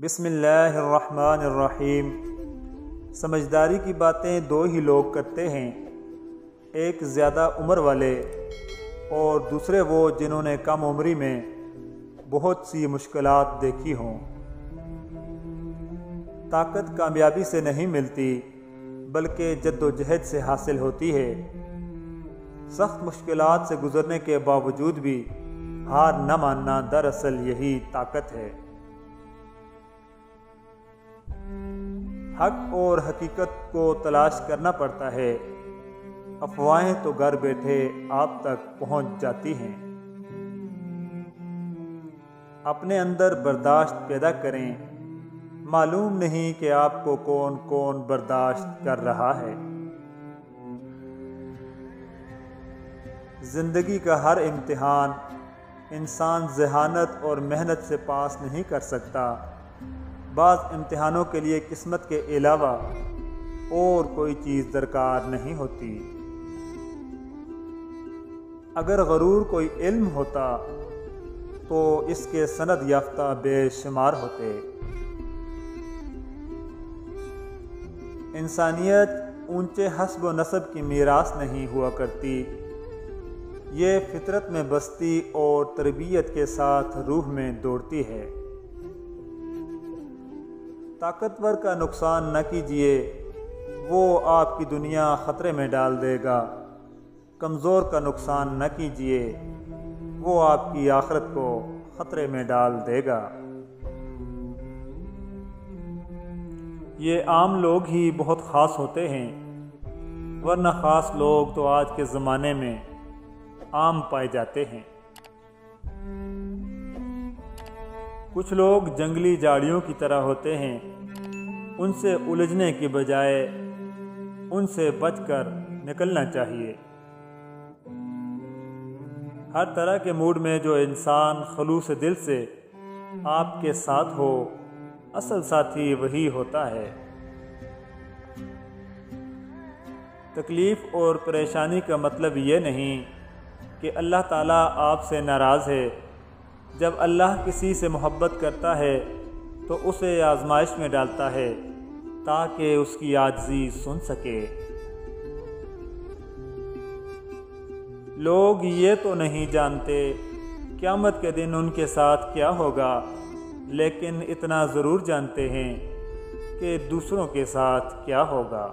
بسم اللہ الرحمن الرحیم۔ سمجھداری کی باتیں دو ہی لوگ کرتے ہیں، ایک زیادہ عمر والے اور دوسرے وہ جنہوں نے کم عمری میں بہت سی مشکلات دیکھی ہوں۔ طاقت کامیابی سے نہیں ملتی بلکہ جد و جہد سے حاصل ہوتی ہے۔ سخت مشکلات سے گزرنے کے باوجود بھی ہار نہ ماننا دراصل یہی طاقت ہے۔ حق اور حقیقت کو تلاش کرنا پڑتا ہے، افواہیں تو گھر بیٹھے آپ تک پہنچ جاتی ہیں۔ اپنے اندر برداشت پیدا کریں، معلوم نہیں کہ آپ کو کون کون برداشت کر رہا ہے۔ زندگی کا ہر امتحان انسان ذہانت اور محنت سے پاس نہیں کر سکتا۔ بعض امتحانوں کے لیے قسمت کے علاوہ اور کوئی چیز درکار نہیں ہوتی۔ اگر غرور کوئی علم ہوتا تو اس کے سند یافتہ بے شمار ہوتے۔ انسانیت اونچے حسب و نسب کی میراث نہیں ہوا کرتی، یہ فطرت میں بستی اور تربیت کے ساتھ روح میں دوڑتی ہے۔ طاقتور کا نقصان نہ کیجیے، وہ آپ کی دنیا خطرے میں ڈال دے گا۔ کمزور کا نقصان نہ کیجیے، وہ آپ کی آخرت کو خطرے میں ڈال دے گا۔ یہ عام لوگ ہی بہت خاص ہوتے ہیں، ورنہ خاص لوگ تو آج کے زمانے میں عام پائے جاتے ہیں۔ کچھ لوگ جنگلی جھاڑیوں کی طرح ہوتے ہیں، ان سے الجھنے کی بجائے ان سے بچ کر نکلنا چاہیے۔ ہر طرح کے موڈ میں جو انسان خلوص دل سے آپ کے ساتھ ہو، اصل ساتھی وہی ہوتا ہے۔ تکلیف اور پریشانی کا مطلب یہ نہیں کہ اللہ تعالیٰ آپ سے ناراض ہے۔ جب اللہ کسی سے محبت کرتا ہے تو اسے آزمائش میں ڈالتا ہے تاکہ اس کی عاجزی سن سکے۔ لوگ یہ تو نہیں جانتے قیامت کے دن ان کے ساتھ کیا ہوگا، لیکن اتنا ضرور جانتے ہیں کہ دوسروں کے ساتھ کیا ہوگا۔